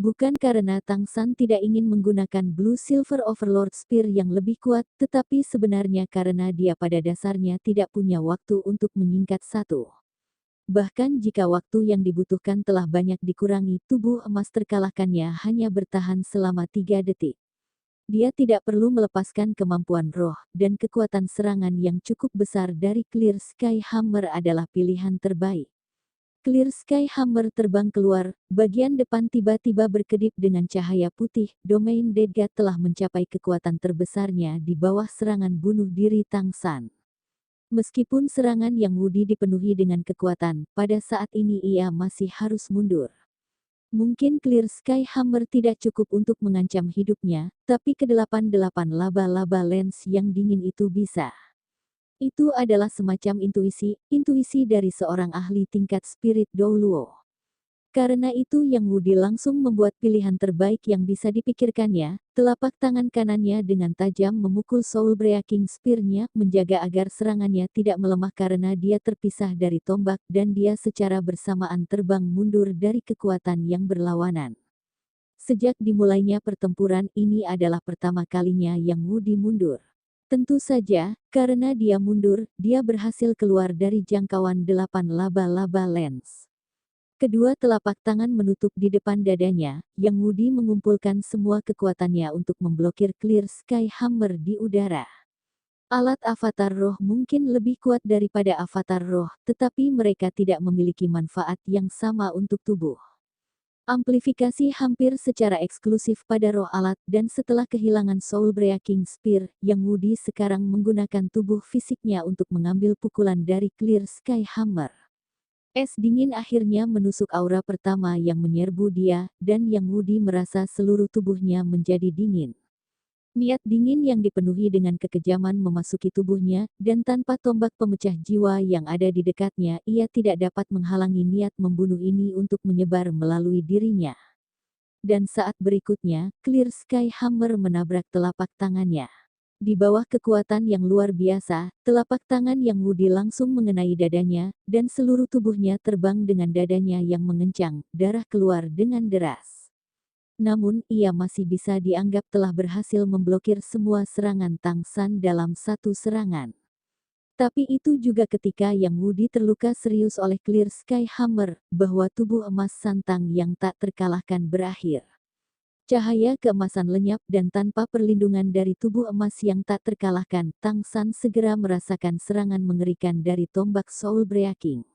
Bukan karena Tang San tidak ingin menggunakan Blue Silver Overlord Spear yang lebih kuat, tetapi sebenarnya karena dia pada dasarnya tidak punya waktu untuk menyingkat satu. Bahkan jika waktu yang dibutuhkan telah banyak dikurangi, tubuh emas terkalahkannya hanya bertahan selama 3 detik. Dia tidak perlu melepaskan kemampuan roh, dan kekuatan serangan yang cukup besar dari Clear Sky Hammer adalah pilihan terbaik. Clear Sky Hammer terbang keluar, bagian depan tiba-tiba berkedip dengan cahaya putih. Domain Dead God telah mencapai kekuatan terbesarnya di bawah serangan bunuh diri Tang San. Meskipun serangan yang Wudi dipenuhi dengan kekuatan, pada saat ini ia masih harus mundur. Mungkin Clear Sky Hammer tidak cukup untuk mengancam hidupnya, tapi kedelapan-delapan laba-laba lens yang dingin itu bisa. Itu adalah semacam intuisi dari seorang ahli tingkat spirit Douluo. Karena itu Yang Wudi langsung membuat pilihan terbaik yang bisa dipikirkannya, telapak tangan kanannya dengan tajam memukul Soul Breaking Spear-nya, menjaga agar serangannya tidak melemah karena dia terpisah dari tombak dan dia secara bersamaan terbang mundur dari kekuatan yang berlawanan. Sejak dimulainya pertempuran ini adalah pertama kalinya Yang Wudi mundur. Tentu saja, karena dia mundur, dia berhasil keluar dari jangkauan 8 laba-laba lens. Kedua telapak tangan menutup di depan dadanya, Yang Wudi mengumpulkan semua kekuatannya untuk memblokir Clear Sky Hammer di udara. Alat avatar roh mungkin lebih kuat daripada avatar roh, tetapi mereka tidak memiliki manfaat yang sama untuk tubuh. Amplifikasi hampir secara eksklusif pada roh alat dan setelah kehilangan Soul Breaking Spear, Yang Wudi sekarang menggunakan tubuh fisiknya untuk mengambil pukulan dari Clear Sky Hammer. Es dingin akhirnya menusuk aura pertama yang menyerbu dia, dan Yang Wudi merasa seluruh tubuhnya menjadi dingin. Niat dingin yang dipenuhi dengan kekejaman memasuki tubuhnya, dan tanpa tombak pemecah jiwa yang ada di dekatnya, ia tidak dapat menghalangi niat membunuh ini untuk menyebar melalui dirinya. Dan saat berikutnya, Clear Sky Hammer menabrak telapak tangannya. Di bawah kekuatan yang luar biasa, telapak tangan Yang Wudi langsung mengenai dadanya, dan seluruh tubuhnya terbang dengan dadanya yang mengencang, darah keluar dengan deras. Namun, ia masih bisa dianggap telah berhasil memblokir semua serangan Tang San dalam satu serangan. Tapi itu juga ketika Yang Wudi terluka serius oleh Clear Sky Hammer, bahwa tubuh emas santang yang tak terkalahkan berakhir. Cahaya keemasan lenyap dan tanpa perlindungan dari tubuh emas yang tak terkalahkan, Tang San segera merasakan serangan mengerikan dari tombak Soul Breaking.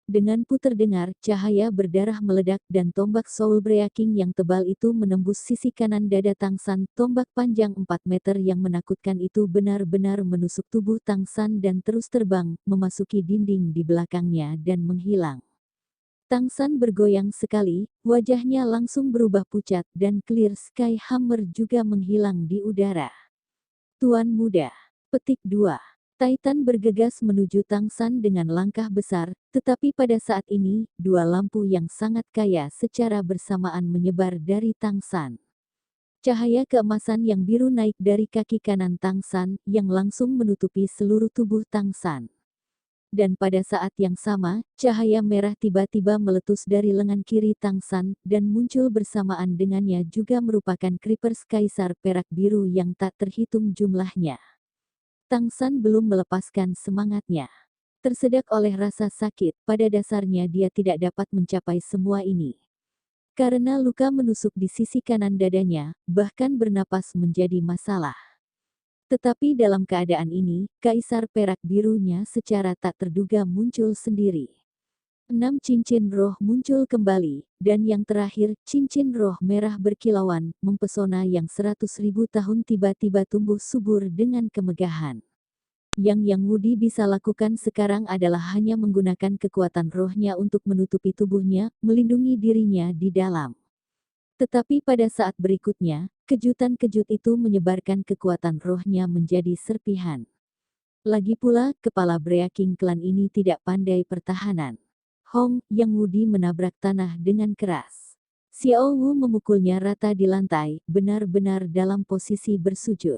Dengan terdengar, cahaya berdarah meledak dan tombak Soul Breaking yang tebal itu menembus sisi kanan dada Tang San. Tombak panjang 4 meter yang menakutkan itu benar-benar menusuk tubuh Tang San dan terus terbang, memasuki dinding di belakangnya dan menghilang. Tang San bergoyang sekali, wajahnya langsung berubah pucat dan Clear Sky Hammer juga menghilang di udara. Tuan Muda. Petik 2. Titan bergegas menuju Tang San dengan langkah besar, tetapi pada saat ini, dua lampu yang sangat kaya secara bersamaan menyebar dari Tang San. Cahaya keemasan yang biru naik dari kaki kanan Tang San, yang langsung menutupi seluruh tubuh Tang San. Dan pada saat yang sama, cahaya merah tiba-tiba meletus dari lengan kiri Tang San, dan muncul bersamaan dengannya juga merupakan Creepers Kaisar perak biru yang tak terhitung jumlahnya. Tang San belum melepaskan semangatnya. Tersedak oleh rasa sakit, pada dasarnya dia tidak dapat mencapai semua ini. Karena luka menusuk di sisi kanan dadanya, bahkan bernapas menjadi masalah. Tetapi dalam keadaan ini, Kaisar perak birunya secara tak terduga muncul sendiri. 6 cincin roh muncul kembali, dan yang terakhir, cincin roh merah berkilauan, mempesona yang 100.000 tahun tiba-tiba tumbuh subur dengan kemegahan. Yang Wudi bisa lakukan sekarang adalah hanya menggunakan kekuatan rohnya untuk menutupi tubuhnya, melindungi dirinya di dalam. Tetapi pada saat berikutnya, kejutan-kejut itu menyebarkan kekuatan rohnya menjadi serpihan. Lagi pula, kepala Breaking Clan ini tidak pandai pertahanan. Hong, Yang Wudi menabrak tanah dengan keras. Xiao Wu memukulnya rata di lantai, benar-benar dalam posisi bersujud.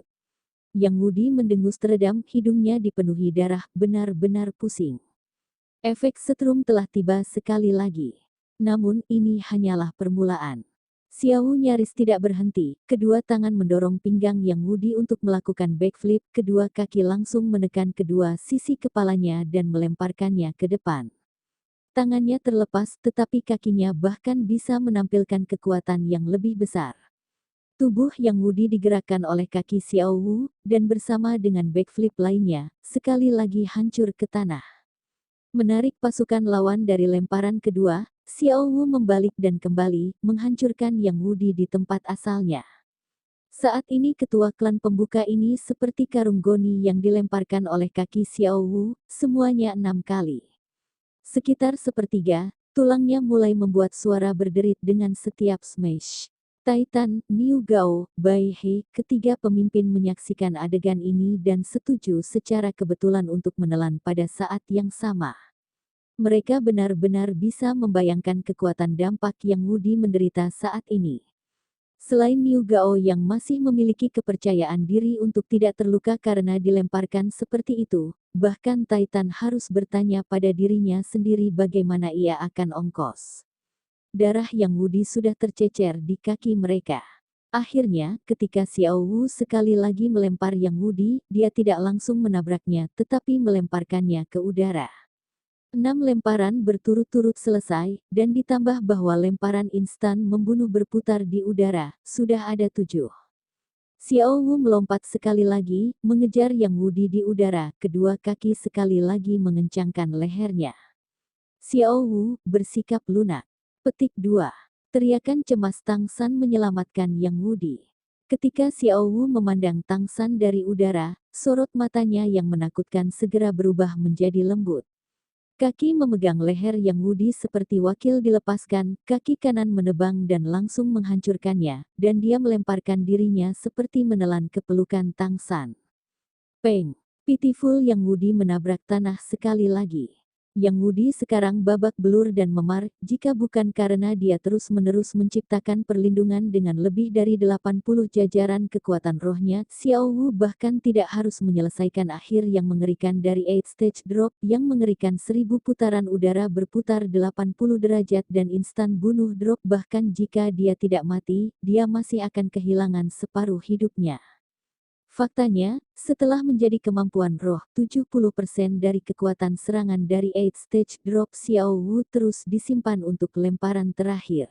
Yang Wudi mendengus teredam, hidungnya dipenuhi darah, benar-benar pusing. Efek setrum telah tiba sekali lagi. Namun, ini hanyalah permulaan. Xiao nyaris tidak berhenti, kedua tangan mendorong pinggang Yang Wudi untuk melakukan backflip, kedua kaki langsung menekan kedua sisi kepalanya dan melemparkannya ke depan. Tangannya terlepas tetapi kakinya bahkan bisa menampilkan kekuatan yang lebih besar. Tubuh Yang Wudi digerakkan oleh kaki Xiao Wu, dan bersama dengan backflip lainnya, sekali lagi hancur ke tanah. Menarik pasukan lawan dari lemparan kedua, Xiao Wu membalik dan kembali, menghancurkan Yang Wudi di tempat asalnya. Saat ini ketua klan pembuka ini seperti karung goni yang dilemparkan oleh kaki Xiao Wu, semuanya 6 kali. Sekitar sepertiga, tulangnya mulai membuat suara berderit dengan setiap smash. Titan, Niu Gao, Bai He, ketiga pemimpin menyaksikan adegan ini dan setuju secara kebetulan untuk menelan pada saat yang sama. Mereka benar-benar bisa membayangkan kekuatan dampak yang Wudi menderita saat ini. Selain Niu Gao yang masih memiliki kepercayaan diri untuk tidak terluka karena dilemparkan seperti itu, bahkan Titan harus bertanya pada dirinya sendiri bagaimana ia akan ongkos. Darah Yang Wudi sudah tercecer di kaki mereka. Akhirnya, ketika Xiao Wu sekali lagi melempar Yang Wudi, dia tidak langsung menabraknya tetapi melemparkannya ke udara. 6 lemparan berturut-turut selesai, dan ditambah bahwa lemparan instan membunuh berputar di udara, sudah ada 7. Xiao Wu melompat sekali lagi, mengejar Yang Wudi di udara, kedua kaki sekali lagi mengencangkan lehernya. Xiao Wu bersikap lunak. Petik 2. Teriakan cemas Tang San menyelamatkan Yang Wudi. Ketika Xiao Wu memandang Tang San dari udara, sorot matanya yang menakutkan segera berubah menjadi lembut. Kaki memegang leher Yang Wudi seperti wakil dilepaskan, kaki kanan menebang dan langsung menghancurkannya, dan dia melemparkan dirinya seperti menelan ke pelukan Tang San. Peng! Pitiful Yang Wudi menabrak tanah sekali lagi. Yang Wudi sekarang babak belur dan memar, jika bukan karena dia terus-menerus menciptakan perlindungan dengan lebih dari 80 jajaran kekuatan rohnya, Xiao Wu bahkan tidak harus menyelesaikan akhir yang mengerikan dari 8 stage drop yang mengerikan 1000 putaran udara berputar 80 derajat dan instan bunuh drop, bahkan jika dia tidak mati, dia masih akan kehilangan separuh hidupnya. Faktanya, setelah menjadi kemampuan roh, 70% dari kekuatan serangan dari 8 stage drop Xiao Wu terus disimpan untuk lemparan terakhir.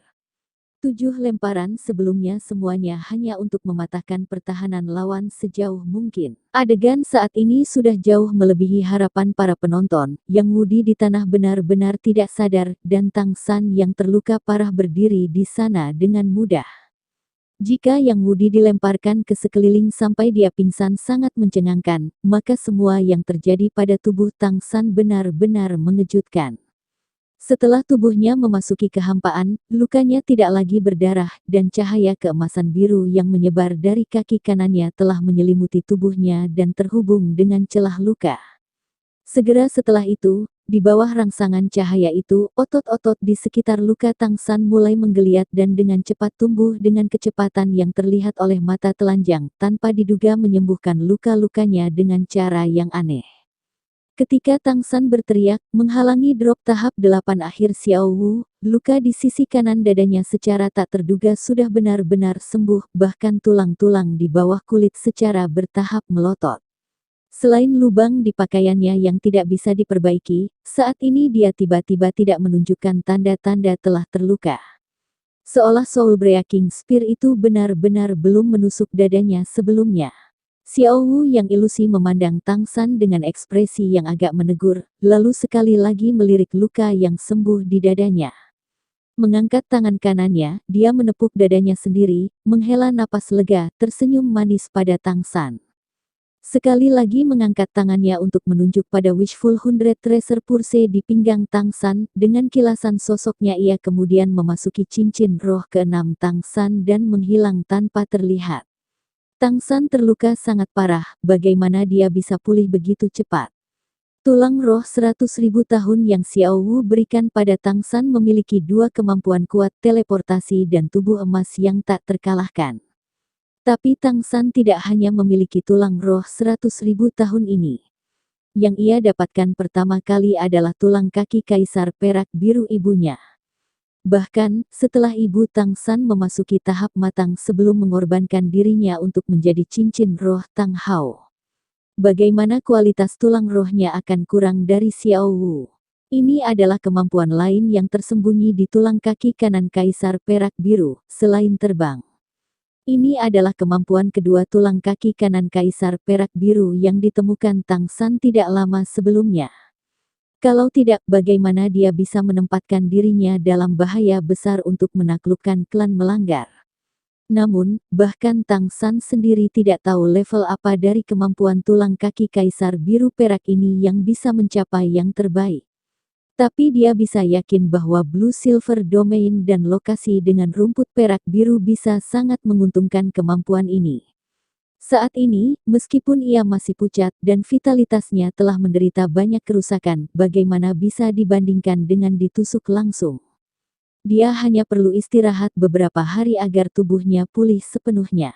7 lemparan sebelumnya semuanya hanya untuk mematahkan pertahanan lawan sejauh mungkin. Adegan saat ini sudah jauh melebihi harapan para penonton, Yang Wudi di tanah benar-benar tidak sadar, dan Tang San yang terluka parah berdiri di sana dengan mudah. Jika Yang Wudi dilemparkan ke sekeliling sampai dia pingsan sangat mencengangkan, maka semua yang terjadi pada tubuh Tang San benar-benar mengejutkan. Setelah tubuhnya memasuki kehampaan, lukanya tidak lagi berdarah, dan cahaya keemasan biru yang menyebar dari kaki kanannya telah menyelimuti tubuhnya dan terhubung dengan celah luka. Segera setelah itu, di bawah rangsangan cahaya itu, otot-otot di sekitar luka Tang San mulai menggeliat dan dengan cepat tumbuh dengan kecepatan yang terlihat oleh mata telanjang, tanpa diduga menyembuhkan luka-lukanya dengan cara yang aneh. Ketika Tang San berteriak, menghalangi drop tahap 8 akhir Xiao Wu, luka di sisi kanan dadanya secara tak terduga sudah benar-benar sembuh, bahkan tulang-tulang di bawah kulit secara bertahap melotot. Selain lubang di pakaiannya yang tidak bisa diperbaiki, saat ini dia tiba-tiba tidak menunjukkan tanda-tanda telah terluka. Seolah Soul Breaking Spear itu benar-benar belum menusuk dadanya sebelumnya. Xiao Wu yang ilusi memandang Tang San dengan ekspresi yang agak menegur, lalu sekali lagi melirik luka yang sembuh di dadanya. Mengangkat tangan kanannya, dia menepuk dadanya sendiri, menghela napas lega, tersenyum manis pada Tang San. Sekali lagi mengangkat tangannya untuk menunjuk pada Wishful 100 Treasure Purse di pinggang Tang San, dengan kilasan sosoknya ia kemudian memasuki cincin roh ke-6 Tang San dan menghilang tanpa terlihat. Tang San terluka sangat parah, bagaimana dia bisa pulih begitu cepat? Tulang roh 100.000 tahun yang Xiao Wu berikan pada Tang San memiliki dua kemampuan kuat, teleportasi dan tubuh emas yang tak terkalahkan. Tapi Tang San tidak hanya memiliki tulang roh 100.000 tahun ini. Yang ia dapatkan pertama kali adalah tulang kaki kaisar perak biru ibunya. Bahkan, setelah Ibu Tang San memasuki tahap matang sebelum mengorbankan dirinya untuk menjadi cincin roh Tang Hao. Bagaimana kualitas tulang rohnya akan kurang dari Xiao Wu? Ini adalah kemampuan lain yang tersembunyi di tulang kaki kanan Kaisar Perak Biru, selain terbang. Ini adalah kemampuan kedua tulang kaki kanan Kaisar Perak Biru yang ditemukan Tang San tidak lama sebelumnya. Kalau tidak, bagaimana dia bisa menempatkan dirinya dalam bahaya besar untuk menaklukkan klan melanggar? Namun, bahkan Tang San sendiri tidak tahu level apa dari kemampuan tulang kaki Kaisar Biru Perak ini yang bisa mencapai yang terbaik. Tapi dia bisa yakin bahwa Blue Silver Domain dan lokasi dengan rumput perak biru bisa sangat menguntungkan kemampuan ini. Saat ini, meskipun ia masih pucat dan vitalitasnya telah menderita banyak kerusakan, bagaimana bisa dibandingkan dengan ditusuk langsung? Dia hanya perlu istirahat beberapa hari agar tubuhnya pulih sepenuhnya.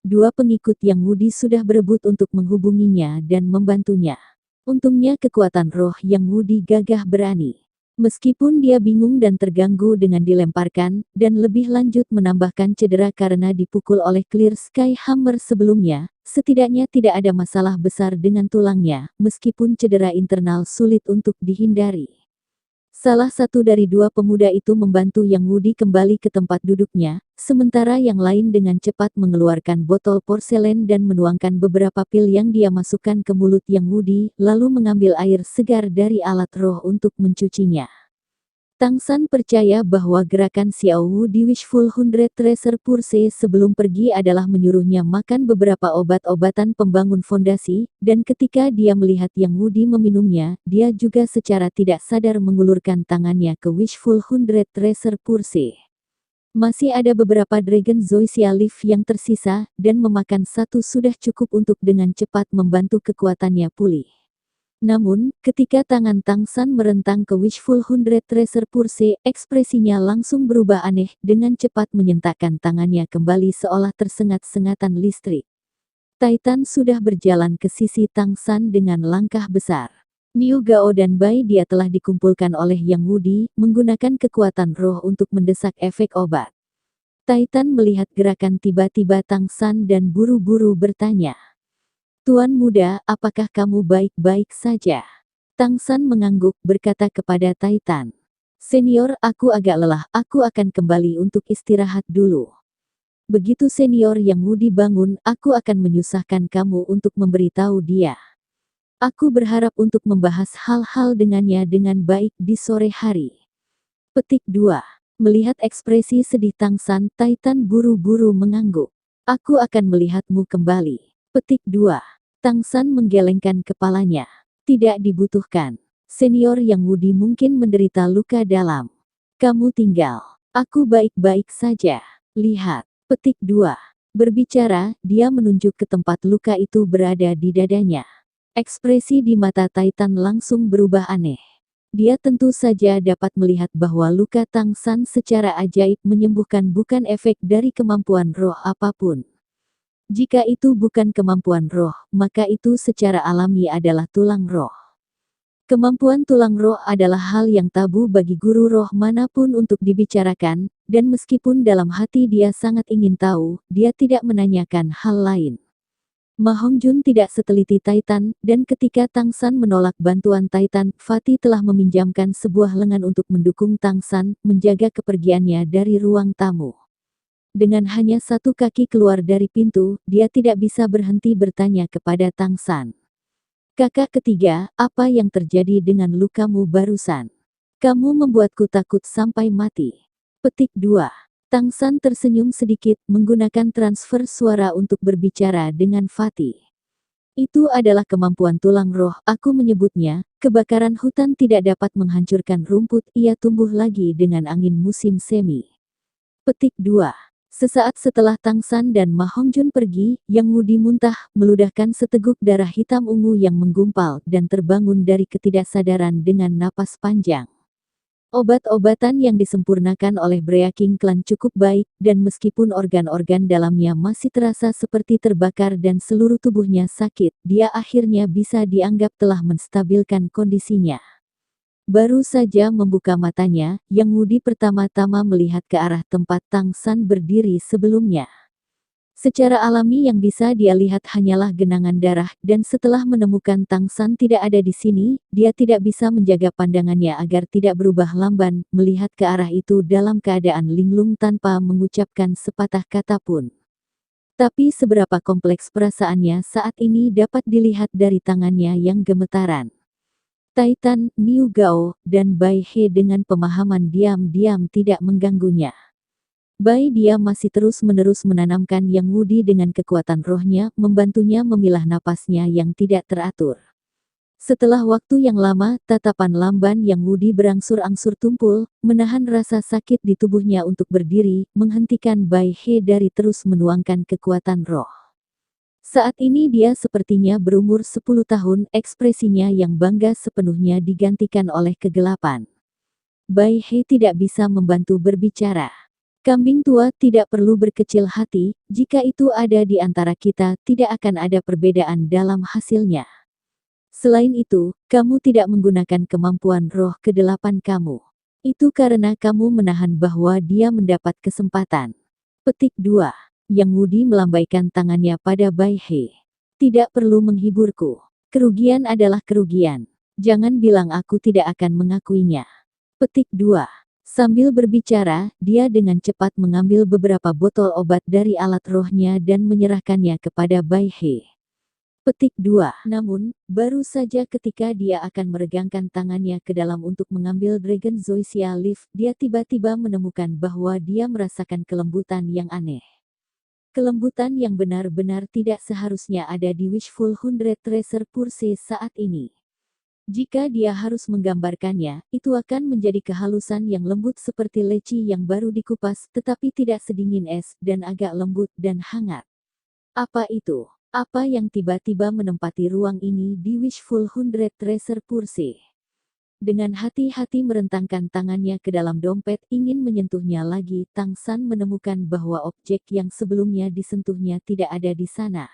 Dua pengikut Yang Wudi sudah berebut untuk menghubunginya dan membantunya. Untungnya kekuatan roh Yang Wudi gagah berani. Meskipun dia bingung dan terganggu dengan dilemparkan, dan lebih lanjut menambahkan cedera karena dipukul oleh Clear Sky Hammer sebelumnya, setidaknya tidak ada masalah besar dengan tulangnya, meskipun cedera internal sulit untuk dihindari. Salah satu dari dua pemuda itu membantu Yang Wudi kembali ke tempat duduknya, sementara yang lain dengan cepat mengeluarkan botol porselen dan menuangkan beberapa pil yang dia masukkan ke mulut Yang Wudi, lalu mengambil air segar dari alat roh untuk mencucinya. Tang San percaya bahwa gerakan Xiao Wu di Wishful 100 Treasure Purse sebelum pergi adalah menyuruhnya makan beberapa obat-obatan pembangun fondasi, dan ketika dia melihat Yang Wudi meminumnya, dia juga secara tidak sadar mengulurkan tangannya ke Wishful 100 Treasure Purse. Masih ada beberapa Dragon Zoysia Leaf yang tersisa, dan memakan satu sudah cukup untuk dengan cepat membantu kekuatannya pulih. Namun, ketika tangan Tang San merentang ke Wishful 100 Treasure Purse, ekspresinya langsung berubah aneh, dengan cepat menyentakkan tangannya kembali seolah tersengat-sengatan listrik. Titan sudah berjalan ke sisi Tang San dengan langkah besar. Niu Gao dan Bai Dia telah dikumpulkan oleh Yang Wudi, menggunakan kekuatan roh untuk mendesak efek obat. Titan melihat gerakan tiba-tiba Tang San dan buru-buru bertanya. Tuan muda, apakah kamu baik-baik saja? Tang San mengangguk berkata kepada Titan. Senior, aku agak lelah, aku akan kembali untuk istirahat dulu. Begitu senior Yang Wudi bangun, aku akan menyusahkan kamu untuk memberitahu dia. Aku berharap untuk membahas hal-hal dengannya dengan baik di sore hari. Petik 2. Melihat ekspresi sedih Tang San, Titan buru-buru mengangguk. Aku akan melihatmu kembali. Petik 2. Tang San menggelengkan kepalanya. Tidak dibutuhkan. Senior Yang Wudi mungkin menderita luka dalam. Kamu tinggal. Aku baik-baik saja. Lihat. Petik 2. Berbicara, dia menunjuk ke tempat luka itu berada di dadanya. Ekspresi di mata Titan langsung berubah aneh. Dia tentu saja dapat melihat bahwa luka Tang San secara ajaib menyembuhkan bukan efek dari kemampuan roh apapun. Jika itu bukan kemampuan roh, maka itu secara alami adalah tulang roh. Kemampuan tulang roh adalah hal yang tabu bagi guru roh manapun untuk dibicarakan, dan meskipun dalam hati dia sangat ingin tahu, dia tidak menanyakan hal lain. Ma Hongjun tidak seteliti Titan, dan ketika Tang San menolak bantuan Titan, Fatih telah meminjamkan sebuah lengan untuk mendukung Tang San, menjaga kepergiannya dari ruang tamu. Dengan hanya satu kaki keluar dari pintu, dia tidak bisa berhenti bertanya kepada Tang San. Kakak ketiga, apa yang terjadi dengan lukamu barusan? Kamu membuatku takut sampai mati. Petik 2. Tang San tersenyum sedikit, menggunakan transfer suara untuk berbicara dengan Fatih. Itu adalah kemampuan tulang roh, aku menyebutnya, kebakaran hutan tidak dapat menghancurkan rumput, ia tumbuh lagi dengan angin musim semi. Petik 2. Sesaat setelah Tang San dan Ma Hongjun pergi, Yang Wudi muntah, meludahkan seteguk darah hitam ungu yang menggumpal, dan terbangun dari ketidaksadaran dengan napas panjang. Obat-obatan yang disempurnakan oleh Breaking Clan cukup baik, dan meskipun organ-organ dalamnya masih terasa seperti terbakar dan seluruh tubuhnya sakit, dia akhirnya bisa dianggap telah menstabilkan kondisinya. Baru saja membuka matanya, Yang Wudi pertama-tama melihat ke arah tempat Tang San berdiri sebelumnya. Secara alami yang bisa dia lihat hanyalah genangan darah, dan setelah menemukan Tang San tidak ada di sini, dia tidak bisa menjaga pandangannya agar tidak berubah lamban, melihat ke arah itu dalam keadaan linglung tanpa mengucapkan sepatah kata pun. Tapi seberapa kompleks perasaannya saat ini dapat dilihat dari tangannya yang gemetaran. Titan, Niu Gao, dan Bai He dengan pemahaman diam-diam tidak mengganggunya. Bai dia masih terus-menerus menanamkan Yang Wudi dengan kekuatan rohnya, membantunya memilah napasnya yang tidak teratur. Setelah waktu yang lama, tatapan lamban Yang Wudi berangsur-angsur tumpul, menahan rasa sakit di tubuhnya untuk berdiri, menghentikan Bai He dari terus menuangkan kekuatan roh. Saat ini dia sepertinya berumur 10 tahun, ekspresinya yang bangga sepenuhnya digantikan oleh kegelapan. Bai He tidak bisa membantu berbicara. Kambing tua tidak perlu berkecil hati, jika itu ada di antara kita, tidak akan ada perbedaan dalam hasilnya. Selain itu, kamu tidak menggunakan kemampuan roh kedelapan kamu. Itu karena kamu menahan bahwa dia mendapat kesempatan. Petik 2. Yang Wudi melambaikan tangannya pada Bai He. Tidak perlu menghiburku. Kerugian adalah kerugian. Jangan bilang aku tidak akan mengakuinya. Petik 2. Sambil berbicara, dia dengan cepat mengambil beberapa botol obat dari alat rohnya dan menyerahkannya kepada Bai He. Petik 2. Namun, baru saja ketika dia akan meregangkan tangannya ke dalam untuk mengambil Dragon Zoysia Leaf, dia tiba-tiba menemukan bahwa dia merasakan kelembutan yang aneh. Kelembutan yang benar-benar tidak seharusnya ada di Wishful 100 Treasure Purse saat ini. Jika dia harus menggambarkannya, itu akan menjadi kehalusan yang lembut seperti leci yang baru dikupas, tetapi tidak sedingin es, dan agak lembut dan hangat. Apa itu? Apa yang tiba-tiba menempati ruang ini di Wishful 100 Treasure Purse? Dengan hati-hati merentangkan tangannya ke dalam dompet ingin menyentuhnya lagi, Tang San menemukan bahwa objek yang sebelumnya disentuhnya tidak ada di sana.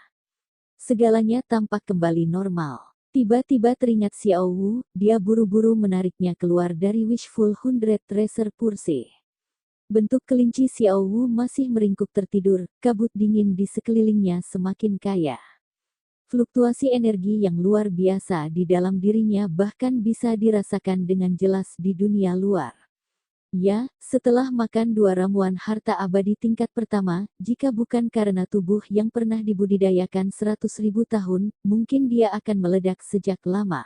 Segalanya tampak kembali normal. Tiba-tiba teringat Xiao Wu, dia buru-buru menariknya keluar dari Wishful 100 Treasure Purse. Bentuk kelinci Xiao Wu masih meringkuk tertidur, kabut dingin di sekelilingnya semakin kaya. Fluktuasi energi yang luar biasa di dalam dirinya bahkan bisa dirasakan dengan jelas di dunia luar. Ya, setelah makan 2 ramuan harta abadi tingkat pertama, jika bukan karena tubuh yang pernah dibudidayakan 100.000 tahun, mungkin dia akan meledak sejak lama.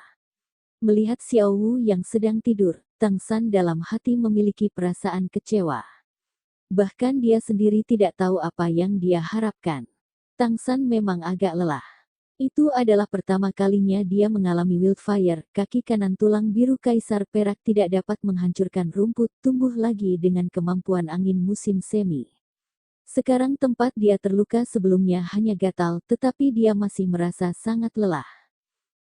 Melihat Xiao Wu yang sedang tidur, Tang San dalam hati memiliki perasaan kecewa. Bahkan dia sendiri tidak tahu apa yang dia harapkan. Tang San memang agak lelah. Itu adalah pertama kalinya dia mengalami wildfire, kaki kanan tulang biru kaisar perak tidak dapat menghancurkan rumput tumbuh lagi dengan kemampuan angin musim semi. Sekarang tempat dia terluka sebelumnya hanya gatal, tetapi dia masih merasa sangat lelah.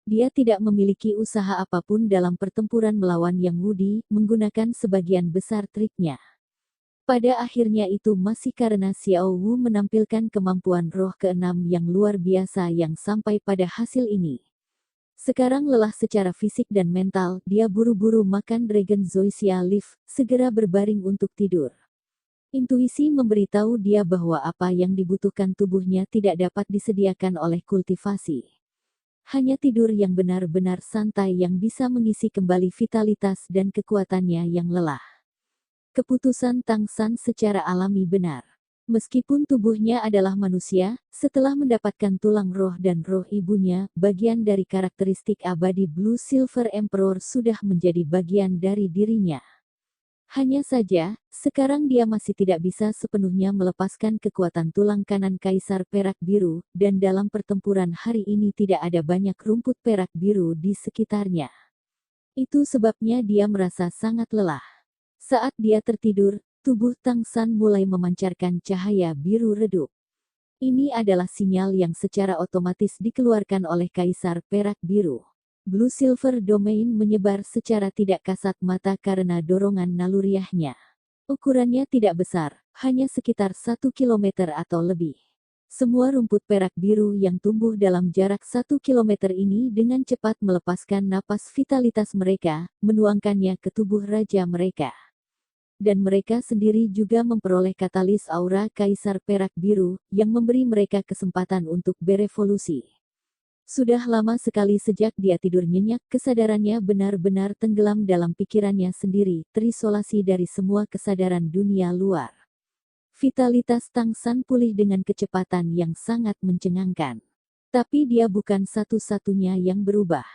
Dia tidak memiliki usaha apapun dalam pertempuran melawan Yang Wudi, menggunakan sebagian besar triknya. Pada akhirnya itu masih karena Xiao Wu menampilkan kemampuan roh ke-6 yang luar biasa yang sampai pada hasil ini. Sekarang lelah secara fisik dan mental, dia buru-buru makan Dragon Zoysia Leaf, segera berbaring untuk tidur. Intuisi memberitahu dia bahwa apa yang dibutuhkan tubuhnya tidak dapat disediakan oleh kultivasi. Hanya tidur yang benar-benar santai yang bisa mengisi kembali vitalitas dan kekuatannya yang lelah. Keputusan Tang San secara alami benar. Meskipun tubuhnya adalah manusia, setelah mendapatkan tulang roh dan roh ibunya, bagian dari karakteristik abadi Blue Silver Emperor sudah menjadi bagian dari dirinya. Hanya saja, sekarang dia masih tidak bisa sepenuhnya melepaskan kekuatan tulang kanan Kaisar Perak Biru, dan dalam pertempuran hari ini tidak ada banyak rumput perak biru di sekitarnya. Itu sebabnya dia merasa sangat lelah. Saat dia tertidur, tubuh Tang San mulai memancarkan cahaya biru redup. Ini adalah sinyal yang secara otomatis dikeluarkan oleh Kaisar Perak Biru. Blue Silver Domain menyebar secara tidak kasat mata karena dorongan naluriahnya. Ukurannya tidak besar, hanya sekitar 1 kilometer atau lebih. Semua rumput perak biru yang tumbuh dalam jarak 1 kilometer ini dengan cepat melepaskan napas vitalitas mereka, menuangkannya ke tubuh raja mereka. Dan mereka sendiri juga memperoleh katalis aura kaisar perak biru, yang memberi mereka kesempatan untuk berevolusi. Sudah lama sekali sejak dia tidur nyenyak, kesadarannya benar-benar tenggelam dalam pikirannya sendiri, terisolasi dari semua kesadaran dunia luar. Vitalitas Tang San pulih dengan kecepatan yang sangat mencengangkan. Tapi dia bukan satu-satunya yang berubah.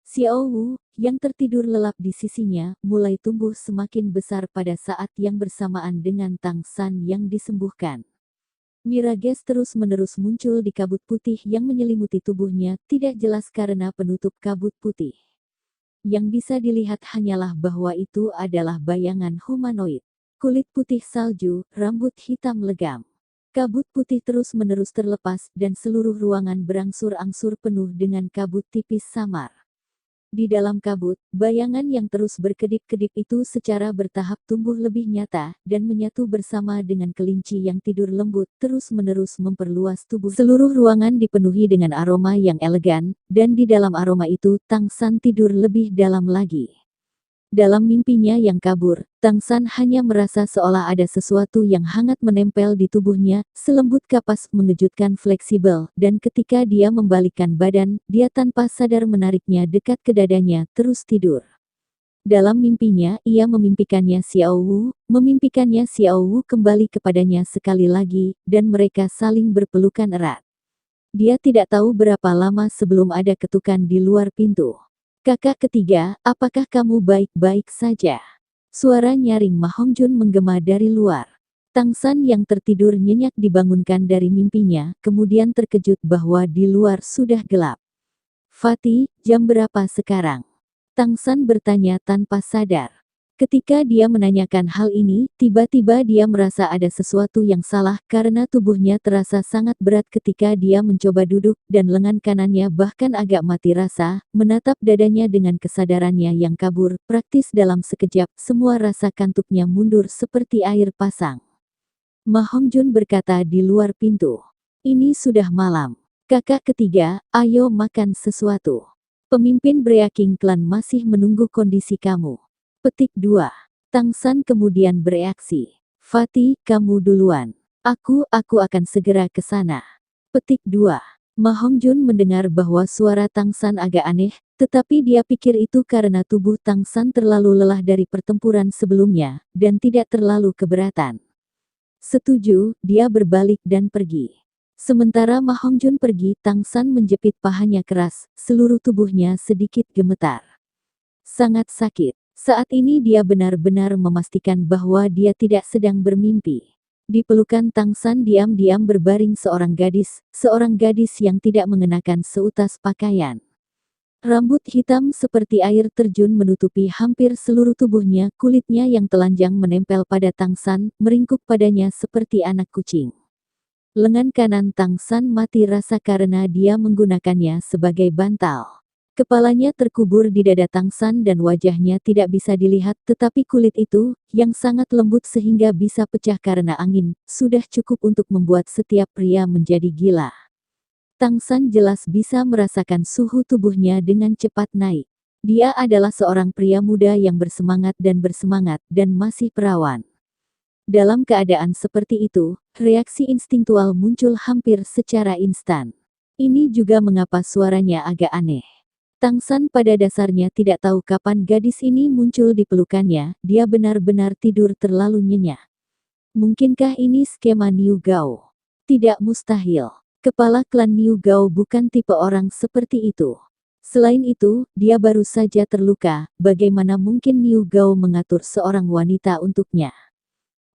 Xiao Wu, yang tertidur lelap di sisinya, mulai tumbuh semakin besar pada saat yang bersamaan dengan Tang San yang disembuhkan. Mirages terus-menerus muncul di kabut putih yang menyelimuti tubuhnya, tidak jelas karena penutup kabut putih. Yang bisa dilihat hanyalah bahwa itu adalah bayangan humanoid. Kulit putih salju, rambut hitam legam. Kabut putih terus-menerus terlepas dan seluruh ruangan berangsur-angsur penuh dengan kabut tipis samar. Di dalam kabut, bayangan yang terus berkedip-kedip itu secara bertahap tumbuh lebih nyata, dan menyatu bersama dengan kelinci yang tidur lembut, terus-menerus memperluas tubuh. Seluruh ruangan dipenuhi dengan aroma yang elegan, dan di dalam aroma itu, Tang San tidur lebih dalam lagi. Dalam mimpinya yang kabur, Tang San hanya merasa seolah ada sesuatu yang hangat menempel di tubuhnya, selembut kapas mengejutkan fleksibel, dan ketika dia membalikkan badan, dia tanpa sadar menariknya dekat ke dadanya, terus tidur. Dalam mimpinya, ia memimpikannya Xiao Wu kembali kepadanya sekali lagi, dan mereka saling berpelukan erat. Dia tidak tahu berapa lama sebelum ada ketukan di luar pintu. Kakak ketiga, apakah kamu baik-baik saja? Suara nyaring Ma Hongjun menggema dari luar. Tang San yang tertidur nyenyak dibangunkan dari mimpinya, kemudian terkejut bahwa di luar sudah gelap. Fatih, jam berapa sekarang? Tang San bertanya tanpa sadar. Ketika dia menanyakan hal ini, tiba-tiba dia merasa ada sesuatu yang salah karena tubuhnya terasa sangat berat ketika dia mencoba duduk dan lengan kanannya bahkan agak mati rasa, menatap dadanya dengan kesadarannya yang kabur, praktis dalam sekejap, semua rasa kantuknya mundur seperti air pasang. Ma Hongjun berkata di luar pintu. Ini sudah malam. Kakak ketiga, ayo makan sesuatu. Pemimpin Breaking Clan masih menunggu kondisi kamu. Petik 2. Tang San kemudian bereaksi. Fatih, kamu duluan. Aku akan segera ke sana. Petik 2. Ma Hongjun mendengar bahwa suara Tang San agak aneh, tetapi dia pikir itu karena tubuh Tang San terlalu lelah dari pertempuran sebelumnya, dan tidak terlalu keberatan. Setuju, dia berbalik dan pergi. Sementara Ma Hongjun pergi, Tang San menjepit pahanya keras, seluruh tubuhnya sedikit gemetar. Sangat sakit. Saat ini dia benar-benar memastikan bahwa dia tidak sedang bermimpi. Di pelukan Tang San diam-diam berbaring seorang gadis yang tidak mengenakan seutas pakaian. Rambut hitam seperti air terjun menutupi hampir seluruh tubuhnya, kulitnya yang telanjang menempel pada Tang San, meringkuk padanya seperti anak kucing. Lengan kanan Tang San mati rasa karena dia menggunakannya sebagai bantal. Kepalanya terkubur di dada Tang San dan wajahnya tidak bisa dilihat, tetapi kulit itu, yang sangat lembut sehingga bisa pecah karena angin, sudah cukup untuk membuat setiap pria menjadi gila. Tang San jelas bisa merasakan suhu tubuhnya dengan cepat naik. Dia adalah seorang pria muda yang bersemangat dan masih perawan. Dalam keadaan seperti itu, reaksi instingtual muncul hampir secara instan. Ini juga mengapa suaranya agak aneh. Tang San pada dasarnya tidak tahu kapan gadis ini muncul di pelukannya, dia benar-benar tidur terlalu nyenyak. Mungkinkah ini skema Niu Gao? Tidak mustahil. Kepala klan Niu Gao bukan tipe orang seperti itu. Selain itu, dia baru saja terluka, bagaimana mungkin Niu Gao mengatur seorang wanita untuknya?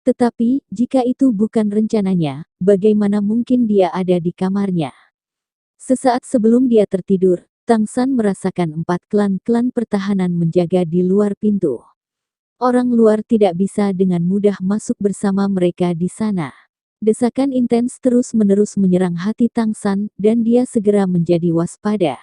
Tetapi, jika itu bukan rencananya, bagaimana mungkin dia ada di kamarnya? Sesaat sebelum dia tertidur, Tang San merasakan 4 klan pertahanan menjaga di luar pintu. Orang luar tidak bisa dengan mudah masuk bersama mereka di sana. Desakan intens terus-menerus menyerang hati Tang San, dan dia segera menjadi waspada.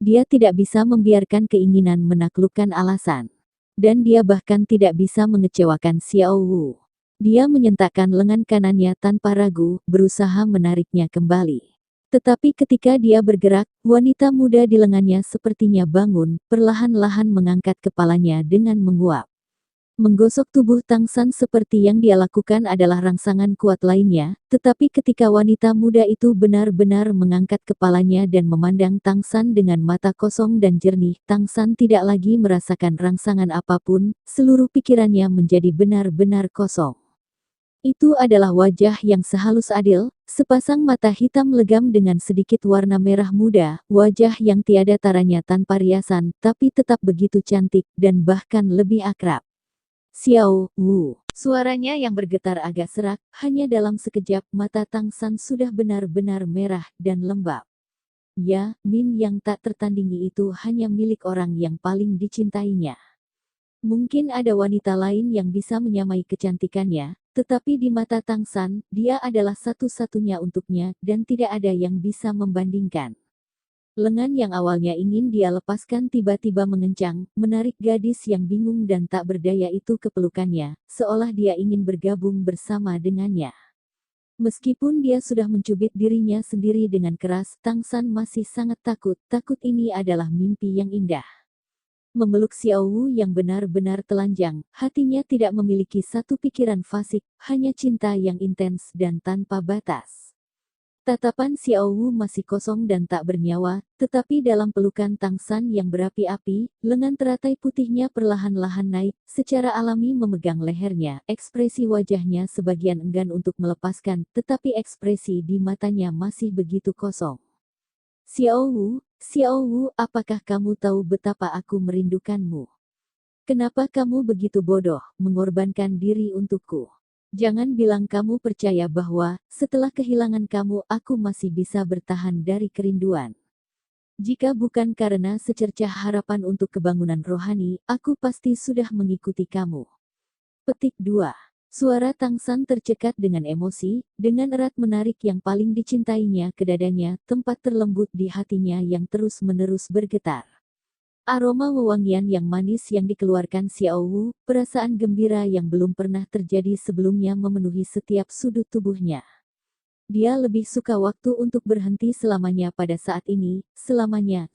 Dia tidak bisa membiarkan keinginan menaklukkan alasan. Dan dia bahkan tidak bisa mengecewakan Xiao Wu. Dia menyentakkan lengan kanannya tanpa ragu, berusaha menariknya kembali. Tetapi ketika dia bergerak, wanita muda di lengannya sepertinya bangun, perlahan-lahan mengangkat kepalanya dengan menguap. Menggosok tubuh Tang San seperti yang dia lakukan adalah rangsangan kuat lainnya, tetapi ketika wanita muda itu benar-benar mengangkat kepalanya dan memandang Tang San dengan mata kosong dan jernih, Tang San tidak lagi merasakan rangsangan apapun, seluruh pikirannya menjadi benar-benar kosong. Itu adalah wajah yang sehalus adil, sepasang mata hitam legam dengan sedikit warna merah muda, wajah yang tiada taranya tanpa riasan, tapi tetap begitu cantik, dan bahkan lebih akrab. Xiao Wu. Suaranya yang bergetar agak serak, hanya dalam sekejap mata Tang San sudah benar-benar merah dan lembab. Ya, Min yang tak tertandingi itu hanya milik orang yang paling dicintainya. Mungkin ada wanita lain yang bisa menyamai kecantikannya, tetapi di mata Tang San, dia adalah satu-satunya untuknya dan tidak ada yang bisa membandingkan. Lengan yang awalnya ingin dia lepaskan tiba-tiba mengencang, menarik gadis yang bingung dan tak berdaya itu ke pelukannya, seolah dia ingin bergabung bersama dengannya. Meskipun dia sudah mencubit dirinya sendiri dengan keras, Tang San masih sangat takut. Takut ini adalah mimpi yang indah. Memeluk Xiao Wu yang benar-benar telanjang, hatinya tidak memiliki satu pikiran fasik, hanya cinta yang intens dan tanpa batas. Tatapan Xiao Wu masih kosong dan tak bernyawa, tetapi dalam pelukan Tang San yang berapi-api, lengan teratai putihnya perlahan-lahan naik, secara alami memegang lehernya, ekspresi wajahnya sebagian enggan untuk melepaskan, tetapi ekspresi di matanya masih begitu kosong. Xiao Wu, apakah kamu tahu betapa aku merindukanmu? Kenapa kamu begitu bodoh, mengorbankan diri untukku? Jangan bilang kamu percaya bahwa, setelah kehilangan kamu, aku masih bisa bertahan dari kerinduan. Jika bukan karena secercah harapan untuk kebangunan rohani, aku pasti sudah mengikuti kamu. Petik 2. Suara Tang San tercekat dengan emosi, dengan erat menarik yang paling dicintainya ke dadanya, tempat terlembut di hatinya yang terus-menerus bergetar. Aroma wewangian yang manis yang dikeluarkan Xiao Wu, perasaan gembira yang belum pernah terjadi sebelumnya memenuhi setiap sudut tubuhnya. Dia lebih suka waktu untuk berhenti selamanya pada saat ini, selamanya.